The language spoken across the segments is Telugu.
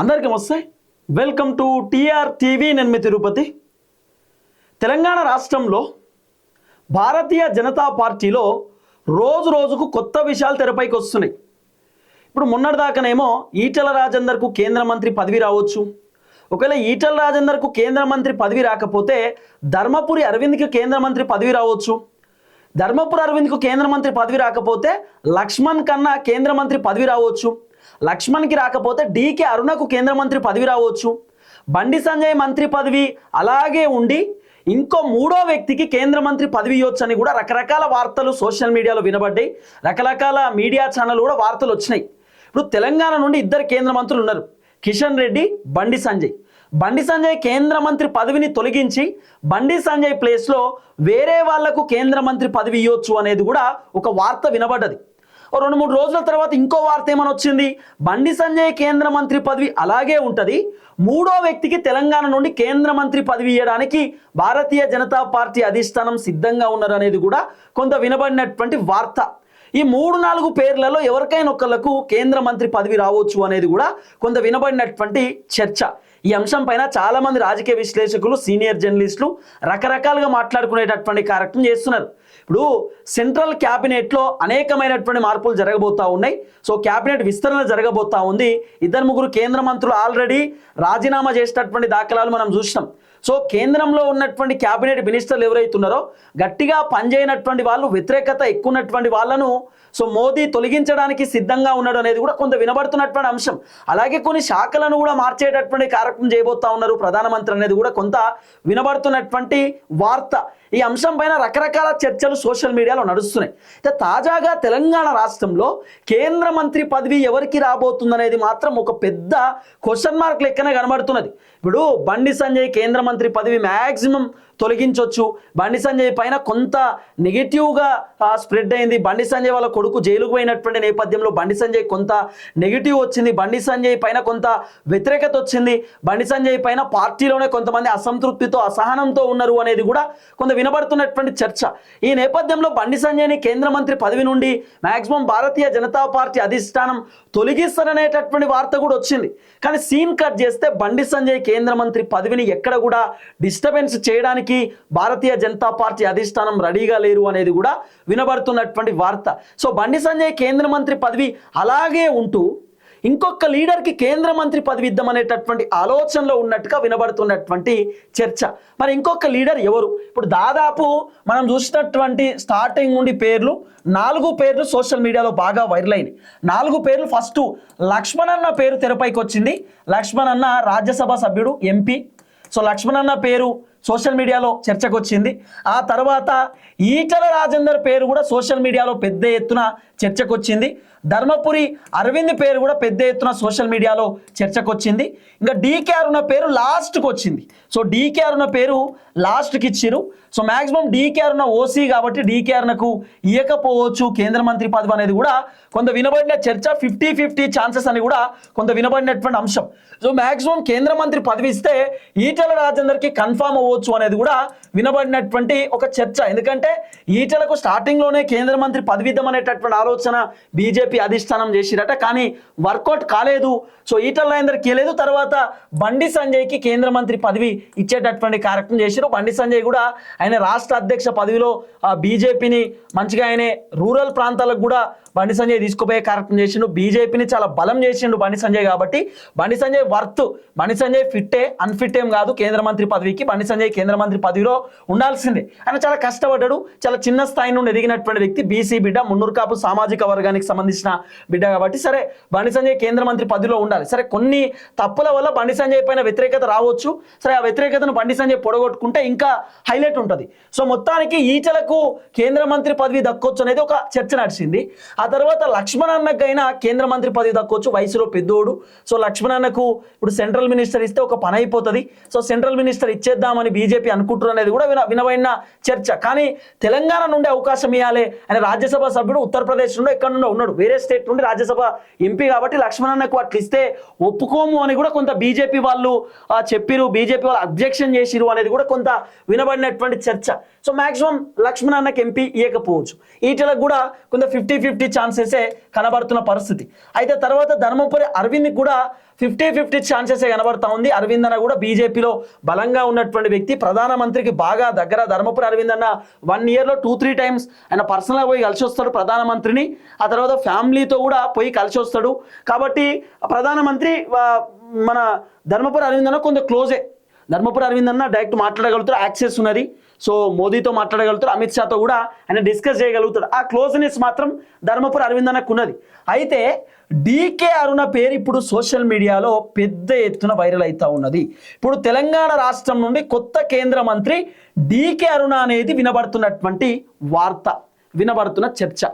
అందరికీ నమస్తే. Welcome to TR TV. నేను మీ తిరుపతి. తెలంగాణ రాష్ట్రంలో భారతీయ జనతా పార్టీలో రోజు రోజుకు కొత్త విషయాలు తెరపైకి వస్తున్నాయి. ఇప్పుడు మొన్నటిదాకానేమో ఈటెల రాజేందర్కు కేంద్ర మంత్రి పదవి రావచ్చు. ఒకవేళ ఈటెల రాజేందర్కు కేంద్ర మంత్రి పదవి రాకపోతే ధర్మపురి అరవింద్కి కేంద్ర మంత్రి పదవి రావచ్చు. ధర్మపురి అరవింద్కు కేంద్ర మంత్రి పదవి రాకపోతే లక్ష్మణ్ కన్నా కేంద్ర మంత్రి పదవి రావచ్చు. లక్ష్మణ్కి రాకపోతే డీకే అరుణకు కేంద్ర మంత్రి పదవి రావచ్చు. బండి సంజయ్ మంత్రి పదవి అలాగే ఉండి ఇంకో మూడో వ్యక్తికి కేంద్ర మంత్రి పదవి ఇవ్వచ్చు అని కూడా రకరకాల వార్తలు సోషల్ మీడియాలో వినబడ్డాయి. రకరకాల మీడియా ఛానల్ కూడా వార్తలు వచ్చినాయి. ఇప్పుడు తెలంగాణ నుండి ఇద్దరు కేంద్ర మంత్రులు ఉన్నారు, కిషన్ రెడ్డి, బండి సంజయ్. బండి సంజయ్ కేంద్ర మంత్రి పదవిని తొలగించి బండి సంజయ్ ప్లేస్లో వేరే వాళ్లకు కేంద్ర మంత్రి పదవి ఇవ్వచ్చు అనేది కూడా ఒక వార్త వినబడ్డది. 2-3 రోజుల తర్వాత ఇంకో వార్త ఏమని వచ్చింది, బండి సంజయ్ కేంద్ర మంత్రి పదవి అలాగే ఉంటుంది, మూడో వ్యక్తికి తెలంగాణ నుండి కేంద్ర మంత్రి పదవి ఇవ్వడానికి భారతీయ జనతా పార్టీ అధిష్టానం సిద్ధంగా ఉన్నారు అనేది కూడా కొంత వినబడినటువంటి వార్త. ఈ 3-4 పేర్లలో ఎవరికైనా ఒకళ్ళకు కేంద్ర మంత్రి పదవి రావచ్చు అనేది కూడా కొంత వినబడినటువంటి చర్చ. ఈ అంశం పైన చాలా మంది రాజకీయ విశ్లేషకులు, సీనియర్ జర్నలిస్టులు రకరకాలుగా మాట్లాడుకునేటటువంటి కార్యక్రమం చేస్తున్నారు. ఇప్పుడు సెంట్రల్ క్యాబినెట్లో అనేకమైనటువంటి మార్పులు జరగబోతా ఉన్నాయి. సో క్యాబినెట్ విస్తరణ జరగబోతా ఉంది. 2-3 కేంద్ర మంత్రులు ఆల్రెడీ రాజీనామా చేసినటువంటి దాఖలాలు మనం చూసినాం. సో కేంద్రంలో ఉన్నటువంటి క్యాబినెట్ మినిస్టర్లు ఎవరైతున్నారో గట్టిగా పనిచేయనటువంటి వాళ్ళు, వ్యతిరేకత ఎక్కువ ఉన్నటువంటి వాళ్ళను సో మోదీ తొలగించడానికి సిద్ధంగా ఉన్నాడు అనేది కూడా కొంత వినబడుతున్నటువంటి అంశం. అలాగే కొన్ని శాఖలను కూడా మార్చేటటువంటి కార్యక్రమం చేయబోతా ఉన్నారు ప్రధానమంత్రి అనేది కూడా కొంత వినబడుతున్నటువంటి వార్త. ఈ అంశం పైన రకరకాల చర్చలు సోషల్ మీడియాలో నడుస్తున్నాయి. అయితే తాజాగా తెలంగాణ రాష్ట్రంలో కేంద్ర మంత్రి పదవి ఎవరికి రాబోతుందనేది మాత్రం ఒక పెద్ద క్వశ్చన్ మార్క్ లెక్కనే కనబడుతున్నది. ఇప్పుడు బండి సంజయ్ కేంద్ర మంత్రి పదవి మ్యాక్సిమం తొలగించవచ్చు. బండి సంజయ్ పైన కొంత నెగిటివ్గా స్ప్రెడ్ అయింది. బండి సంజయ్ వాళ్ళ కొడుకు జైలుకు పోయినటువంటి నేపథ్యంలో బండి సంజయ్ కొంత నెగిటివ్ వచ్చింది. బండి సంజయ్ పైన కొంత వ్యతిరేకత వచ్చింది. బండి సంజయ్ పైన పార్టీలోనే కొంతమంది అసంతృప్తితో, అసహనంతో ఉన్నారు అనేది కూడా కొంత వినబడుతున్నటువంటి చర్చ. ఈ నేపథ్యంలో బండి సంజయ్ని కేంద్ర మంత్రి పదవి నుండి మ్యాక్సిమం భారతీయ జనతా పార్టీ అధిష్టానం తొలగిస్తారనేటటువంటి వార్త కూడా వచ్చింది. కానీ సీన్ కట్ చేస్తే బండి సంజయ్ కేంద్ర మంత్రి పదవిని ఎక్కడ కూడా డిస్టర్బెన్స్ చేయడానికి భారతీయ జనతా పార్టీ అధిష్టానం రెడీగా లేరు అనేది కూడా వినబడుతున్నటువంటి వార్త. సో బండి సంజయ్ కేంద్ర మంత్రి పదవి అలాగే ఉంటూ ఇంకొక లీడర్కి కేంద్ర మంత్రి పదవి ఇద్దామనేటటువంటి ఆలోచనలో ఉన్నట్టుగా వినబడుతున్నటువంటి చర్చ. మరి ఇంకొక లీడర్ ఎవరు? ఇప్పుడు దాదాపు మనం చూసినటువంటి స్టార్టింగ్ నుండి 4 పేర్లు సోషల్ మీడియాలో బాగా వైరల్ అయినాయి. 4 పేర్లు. ఫస్ట్ లక్ష్మణ్ అన్న పేరు తెరపైకి వచ్చింది. లక్ష్మణ్ అన్న రాజ్యసభ సభ్యుడు, ఎంపీ. సో లక్ష్మణ్ అన్న పేరు సోషల్ మీడియాలో చర్చకు వచ్చింది. ఆ తర్వాత ఈటెల రాజేందర్ పేరు కూడా సోషల్ మీడియాలో పెద్ద ఎత్తున చర్చకు వచ్చింది. ధర్మపురి అరవింద్ పేరు కూడా పెద్ద ఎత్తున సోషల్ మీడియాలో చర్చకు వచ్చింది. ఇంకా డీకే అరుణ పేరు లాస్ట్కి వచ్చింది. సో డీకే అరుణ పేరు లాస్ట్కి ఇచ్చిరు. సో మ్యాక్సిమం డీకే అరుణ ఓసీ కాబట్టి డీకే అరుణకు ఇవ్వకపోవచ్చు కేంద్ర మంత్రి పదవి అనేది కూడా కొంత వినబడిన చర్చ. 50-50 ఛాన్సెస్ అని కూడా కొంత వినబడినటువంటి అంశం. సో మ్యాక్సిమం కేంద్ర మంత్రి పదవి ఇస్తే ఈటెల రాజేందర్కి కన్ఫామ్ అవ్వచ్చు అనేది కూడా వినబడినటువంటి ఒక చర్చ. ఎందుకంటే ఈటెలకు స్టార్టింగ్లోనే కేంద్ర మంత్రి పదవి ఇద్దామనేటటువంటి ఆలోచన బీజేపీ అధిష్టానం చేసిరట, కానీ వర్కౌట్ కాలేదు. సో ఈటెల రాజేందర్కి ఇవ్వలేదు. తర్వాత బండి సంజయ్కి కేంద్ర మంత్రి పదవి ఇచ్చేటటువంటి కార్యక్రమం చేశారు. బండి సంజయ్ కూడా ఆయన రాష్ట్ర అధ్యక్ష పదవిలో బీజేపీని మంచిగా ఆయన రూరల్ ప్రాంతాలకు కూడా బండి సంజయ్ తీసుకుపోయే కార్యక్రమం చేసిండు. బీజేపీని చాలా బలం చేసిండు బండి సంజయ్. కాబట్టి బండి సంజయ్ వర్త్, బండి సంజయ్ ఫిట్టే, అన్ఫిట్ ఏం కాదు కేంద్ర మంత్రి పదవికి. బండి సంజయ్ కేంద్ర మంత్రి పదవిలో ఉండాల్సిందే. ఆయన చాలా కష్టపడ్డాడు. చాలా చిన్న స్థాయి నుండి ఎదిగినటువంటి వ్యక్తి, బీసీ బిడ్డ, మున్నూరు కాపు సామాజిక వర్గానికి సంబంధించిన బిడ్డ. కాబట్టి సరే బండి సంజయ్ కేంద్ర మంత్రి పదవిలో ఉండాలి. సరే కొన్ని తప్పుల వల్ల బండి సంజయ్ పైన వ్యతిరేకత రావచ్చు. సరే ఆ వ్యతిరేకతను బండి సంజయ్ పొడగొట్టుకుంటే ఇంకా హైలైట్ ఉంటుంది. సో మొత్తానికి ఈటెలకు కేంద్ర మంత్రి పదవి దక్కొచ్చు అనేది ఒక చర్చ నడిచింది. ఆ తర్వాత లక్ష్మణ్ అన్నకైనా కేంద్ర మంత్రి పదవి దక్కొచ్చు, వయసులో పెద్దోడు. సో లక్ష్మణ్ అన్నకు ఇప్పుడు సెంట్రల్ మినిస్టర్ ఇస్తే ఒక పని అయిపోతుంది. సో సెంట్రల్ మినిస్టర్ ఇచ్చేద్దామని బీజేపీ అనుకుంటున్నారు అనేది కూడా వినబడిన చర్చ. కానీ తెలంగాణ నుండి అవకాశం ఇవ్వాలి. ఆయన రాజ్యసభ సభ్యుడు, ఉత్తరప్రదేశ్ నుండి ఎక్కడ నుండో ఉన్నాడు, వేరే స్టేట్ నుండి రాజ్యసభ ఎంపీ. కాబట్టి లక్ష్మణ్ అన్నకు అట్లా ఇస్తే ఒప్పుకోము అని కూడా కొంత బీజేపీ వాళ్ళు చెప్పిరు, బీజేపీ వాళ్ళు అబ్జెక్షన్ చేసిరు అనేది కూడా కొంత వినబడినటువంటి చర్చ. సో మాక్సిమం లక్ష్మణ్ అన్నకు ఎంపీ ఇవ్వకపోవచ్చు. ఈటలకు కూడా కొంత 50-50 ఛాన్సెసే కనబడుతున్న పరిస్థితి. అయితే తర్వాత ధర్మపురి అరవింద్ కూడా 50-50 ఛాన్సెస్ కనబడతా ఉంది. అరవింద్ అన్న కూడా బీజేపీలో బలంగా ఉన్నటువంటి వ్యక్తి, ప్రధానమంత్రికి బాగా దగ్గర. ధర్మపురి అరవింద్ అన్న 1 yearలో 2-3 times ఆయన పర్సనల్గా పోయి కలిసి వస్తాడు ప్రధానమంత్రిని. ఆ తర్వాత ఫ్యామిలీతో కూడా పోయి కలిసి వస్తాడు. కాబట్టి ప్రధానమంత్రి మన ధర్మపురి అరవింద్ అన్న కొంచెం క్లోజే. ధర్మపురి అరవింద్ అన్న డైరెక్ట్ మాట్లాడగలుగుతారు, యాక్సెస్ ఉన్నది. సో మోదీతో మాట్లాడగలుగుతారు, అమిత్ షాతో కూడా ఆయన డిస్కస్ చేయగలుగుతాడు. ఆ క్లోజ్నెస్ మాత్రం ధర్మపురి అరవింద్ అన్నకు ఉన్నది. అయితే డీకే అరుణ పేరు ఇప్పుడు సోషల్ మీడియాలో పెద్ద ఎత్తున వైరల్ అవుతా ఉన్నది. ఇప్పుడు తెలంగాణ రాష్ట్రం నుండి కొత్త కేంద్ర మంత్రి డీకే అరుణ అనేది వినబడుతున్నటువంటి వార్త, వినబడుతున్న చర్చ.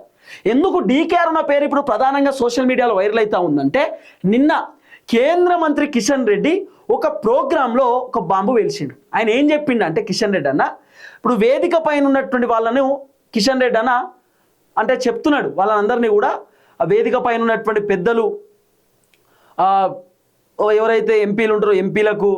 ఎందుకు డీకే అరుణ పేరు ఇప్పుడు ప్రధానంగా సోషల్ మీడియాలో వైరల్ అవుతా ఉందంటే, నిన్న కేంద్ర మంత్రి కిషన్ రెడ్డి ఒక ప్రోగ్రాంలో ఒక బాంబు వేల్చిండు. ఆయన ఏం చెప్పిండు అంటే, కిషన్ రెడ్డి అన్న ఇప్పుడు వేదిక పైన ఉన్నటువంటి వాళ్ళను కిషన్ రెడ్డి అన్న అంటే చెప్తున్నాడు, వాళ్ళందరినీ కూడా ఆ వేదిక పైన ఉన్నటువంటి పెద్దలు ఎవరైతే ఎంపీలు ఉంటారో ఎంపీలకు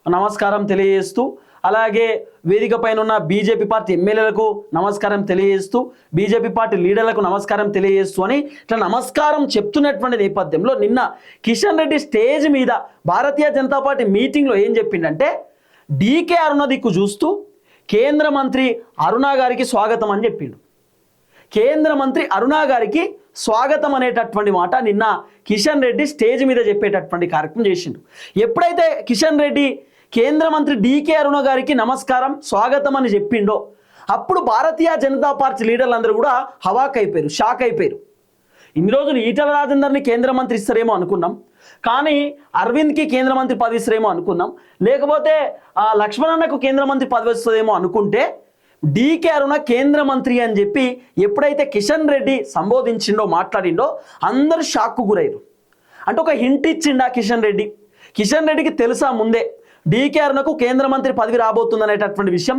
నమస్కారం తెలియజేస్తూ, అలాగే వేదిక పైన ఉన్న బీజేపీ పార్టీ ఎమ్మెల్యేలకు నమస్కారం తెలియజేస్తూ, బీజేపీ పార్టీ లీడర్లకు నమస్కారం తెలియజేస్తూ అని ఇట్లా నమస్కారం చెప్తున్నటువంటి నేపథ్యంలో నిన్న కిషన్ రెడ్డి స్టేజ్ మీద భారతీయ జనతా పార్టీ మీటింగ్లో ఏం చెప్పిండంటే, డీకే అరుణ దిక్కు చూస్తూ కేంద్ర మంత్రి అరుణ గారికి స్వాగతం అని చెప్పిండు. కేంద్ర మంత్రి అరుణ గారికి స్వాగతం అనేటటువంటి మాట నిన్న కిషన్ రెడ్డి స్టేజ్ మీద చెప్పేటటువంటి కార్యక్రమం చేసిండు. ఎప్పుడైతే కిషన్ రెడ్డి కేంద్ర మంత్రి డీకే అరుణ గారికి నమస్కారం స్వాగతం అని చెప్పిండో అప్పుడు భారతీయ జనతా పార్టీ లీడర్లందరూ కూడా హవాక్ అయిపోయారు, షాక్ అయిపోయారు. ఇన్ని రోజులు ఈటల రాజేందర్ని కేంద్ర మంత్రి ఇస్తారేమో అనుకున్నాం, కానీ అరవింద్కి కేంద్ర మంత్రి పదవి ఇస్తారేమో అనుకున్నాం, లేకపోతే లక్ష్మణన్నకు కేంద్ర మంత్రి పదవి వస్తుందేమో అనుకుంటే డీకే అరుణ కేంద్ర మంత్రి అని చెప్పి ఎప్పుడైతే కిషన్ రెడ్డి సంబోధించిండో మాట్లాడిండో అందరూ షాక్కు గురయ్యారు. అంటే ఒక హింట్ ఇచ్చిండా కిషన్ రెడ్డి. కిషన్ రెడ్డికి తెలుసా ముందే డీకే అరుణకు కేంద్ర మంత్రి పదవి రాబోతుంది అనేటటువంటి విషయం.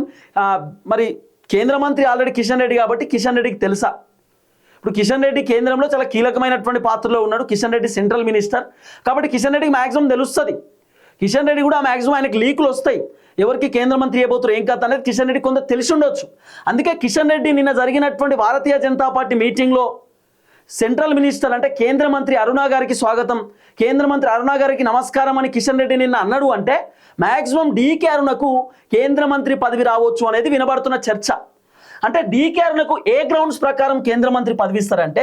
మరి కేంద్ర మంత్రి ఆల్రెడీ కిషన్ రెడ్డి కాబట్టి కిషన్ రెడ్డికి తెలుసా? ఇప్పుడు కిషన్ రెడ్డి కేంద్రంలో చాలా కీలకమైనటువంటి పాత్రలో ఉన్నాడు. కిషన్ రెడ్డి సెంట్రల్ మినిస్టర్ కాబట్టి కిషన్ రెడ్డికి మ్యాక్సిమం తెలుస్తుంది. కిషన్ రెడ్డి కూడా మ్యాక్సిమం ఆయనకి లీకులు వస్తాయి, ఎవరికి కేంద్ర మంత్రి అయిపోతారు ఏం కథ అనేది కిషన్ రెడ్డి కొంత తెలిసి ఉండొచ్చు. అందుకే కిషన్ రెడ్డి నిన్న జరిగినటువంటి భారతీయ జనతా పార్టీ మీటింగ్లో సెంట్రల్ మినిస్టర్ అంటే కేంద్ర మంత్రి అరుణ గారికి స్వాగతం, కేంద్ర మంత్రి అరుణ గారికి నమస్కారం అని కిషన్ రెడ్డి నిన్న అన్నాడు అంటే మ్యాక్సిమం డీకే అరుణకు కేంద్ర మంత్రి పదవి రావచ్చు అనేది వినబడుతున్న చర్చ. అంటే డీకే అరుణకు ఏ గ్రౌండ్స్ ప్రకారం కేంద్ర మంత్రి పదవి ఇస్తారంటే,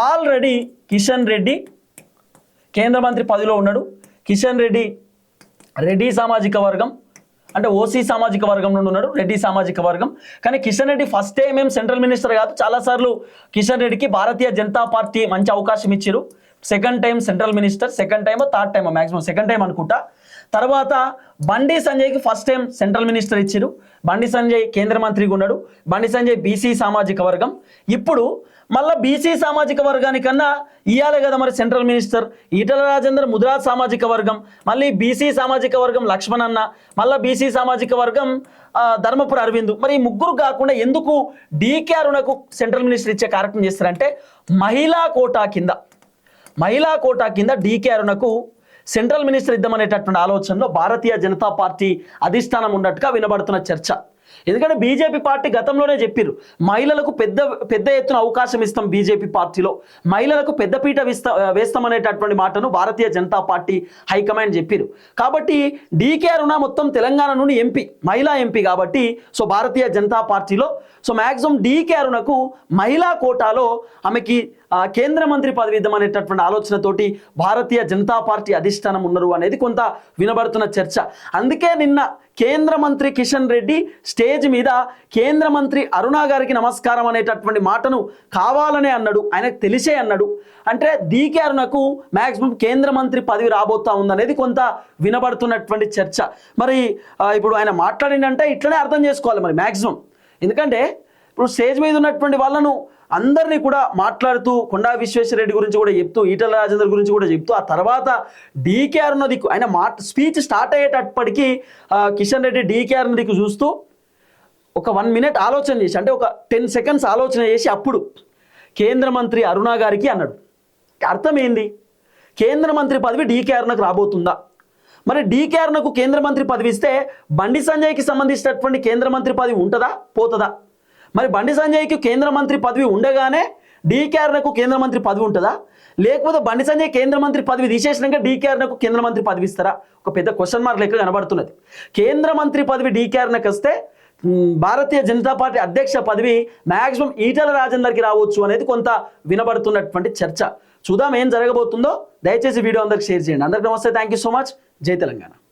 ఆల్రెడీ కిషన్ రెడ్డి కేంద్ర మంత్రి పదవిలో ఉన్నాడు. కిషన్ రెడ్డి రెడ్డి సామాజిక వర్గం అంటే ఓసీ సామాజిక వర్గం నుండి ఉన్నాడు, రెడ్డి సామాజిక వర్గం. కానీ కిషన్ రెడ్డి ఫస్ట్ టైం ఏం సెంట్రల్ మినిస్టర్ కాదు, చాలాసార్లు కిషన్ రెడ్డికి భారతీయ జనతా పార్టీ మంచి అవకాశం ఇచ్చారు. Second time central minister, second టైమో థర్డ్ టైమో మ్యాక్సిమం సెకండ్ టైం అనుకుంటా. తర్వాత బండి సంజయ్కి ఫస్ట్ టైం సెంట్రల్ మినిస్టర్ ఇచ్చారు. బండి సంజయ్ కేంద్ర మంత్రిగా ఉన్నాడు. బండి సంజయ్ బీసీ సామాజిక వర్గం. ఇప్పుడు మళ్ళీ బీసీ సామాజిక వర్గానికన్నా ఇవ్వాలి కదా మరి సెంట్రల్ మినిస్టర్. ఈటల రాజేందర్ ముదిరాజ్ సామాజిక వర్గం, మళ్ళీ బీసీ సామాజిక వర్గం లక్ష్మణన్న, మళ్ళీ బీసీ సామాజిక వర్గం ధర్మపురి అరవింద్. మరి ఈ ముగ్గురు కాకుండా ఎందుకు డీకే అరుణకు సెంట్రల్ మినిస్టర్ ఇచ్చే కార్యక్రమం చేస్తారంటే, మహిళా కోటా కింద డీకే అరుణకు సెంట్రల్ మినిస్టర్ ఇద్దామనేటటువంటి ఆలోచనలో భారతీయ జనతా పార్టీ అధిష్టానం ఉన్నట్టుగా వినబడుతున్న చర్చ. ఎందుకంటే బీజేపీ పార్టీ గతంలోనే చెప్పారు, మహిళలకు పెద్ద ఎత్తున అవకాశం ఇస్తాం, బీజేపీ పార్టీలో మహిళలకు పెద్దపీట వేస్తామనేటటువంటి మాటను భారతీయ జనతా పార్టీ హైకమాండ్ చెప్పారు. కాబట్టి డీకే అరుణ మొత్తం తెలంగాణ నుండి ఎంపీ, మహిళా ఎంపీ కాబట్టి సో భారతీయ జనతా పార్టీలో సో మ్యాక్సిమం డీకే అరుణకు మహిళా కోటాలో ఆమెకి కేంద్ర మంత్రి పదవి ఇద్దామనేటటువంటి ఆలోచనతోటి భారతీయ జనతా పార్టీ అధిష్టానం ఉన్నారు అనేది కొంత వినబడుతున్న చర్చ. అందుకే నిన్న కేంద్ర మంత్రి కిషన్ రెడ్డి స్టేజ్ మీద కేంద్ర మంత్రి అరుణ గారికి నమస్కారం అనేటటువంటి మాటను కావాలనే అన్నాడు, ఆయనకు తెలిసే అన్నాడు. అంటే డీకే అరుణకు మ్యాక్సిమం కేంద్ర మంత్రి పదవి రాబోతా ఉందనేది కొంత వినబడుతున్నటువంటి చర్చ. మరి ఇప్పుడు ఆయన మాట్లాడిందంటే ఇట్లనే అర్థం చేసుకోవాలి మరి మ్యాక్సిమం. ఎందుకంటే ఇప్పుడు స్టేజ్ మీద ఉన్నటువంటి వాళ్ళను అందరినీ కూడా మాట్లాడుతూ కొండా విశ్వేశ్వరరెడ్డి గురించి కూడా చెప్తూ, ఈటల రాజేందర్ గురించి కూడా చెప్తూ, ఆ తర్వాత డీకే అరుణ దిక్కు ఆయన స్పీచ్ స్టార్ట్ అయ్యేటప్పటికీ కిషన్ రెడ్డి డీకే అరుణ దిక్కు చూస్తూ ఒక 1 minute ఆలోచన చేసి, అంటే ఒక 10 seconds ఆలోచన చేసి అప్పుడు కేంద్ర మంత్రి అరుణ గారికి అన్నాడు. అర్థం ఏంది? కేంద్ర మంత్రి పదవి డీకే అరుణకు రాబోతుందా? మరి డీకే అరుణకు కేంద్ర మంత్రి పదవి ఇస్తే బండి సంజయ్కి సంబంధించినటువంటి కేంద్ర మంత్రి పదవి ఉంటుందా పోతుందా? మరి బండి సంజయ్కి కేంద్ర మంత్రి పదవి ఉండగానే డీకే అరుణకు కేంద్ర మంత్రి పదవి ఉంటుందా? లేకపోతే బండి సంజయ్ కేంద్ర మంత్రి పదవి తీసేసినాక డీకేఆర్నకు కేంద్ర మంత్రి పదవి ఇస్తారా? ఒక పెద్ద క్వశ్చన్ మార్క్ లెక్క కనబడుతున్నది. కేంద్ర మంత్రి పదవి డీకేఆర్నకు వస్తే భారతీయ జనతా పార్టీ అధ్యక్ష పదవి మ్యాక్సిమం ఈటల రాజేందర్కి రావచ్చు అనేది కొంత వినబడుతున్నటువంటి చర్చ. చూద్దాం ఏం జరగబోతుందో. దయచేసి వీడియో అందరికి షేర్ చేయండి. అందరికి నమస్తే, థ్యాంక్ యూ సో మచ్. జై తెలంగాణ.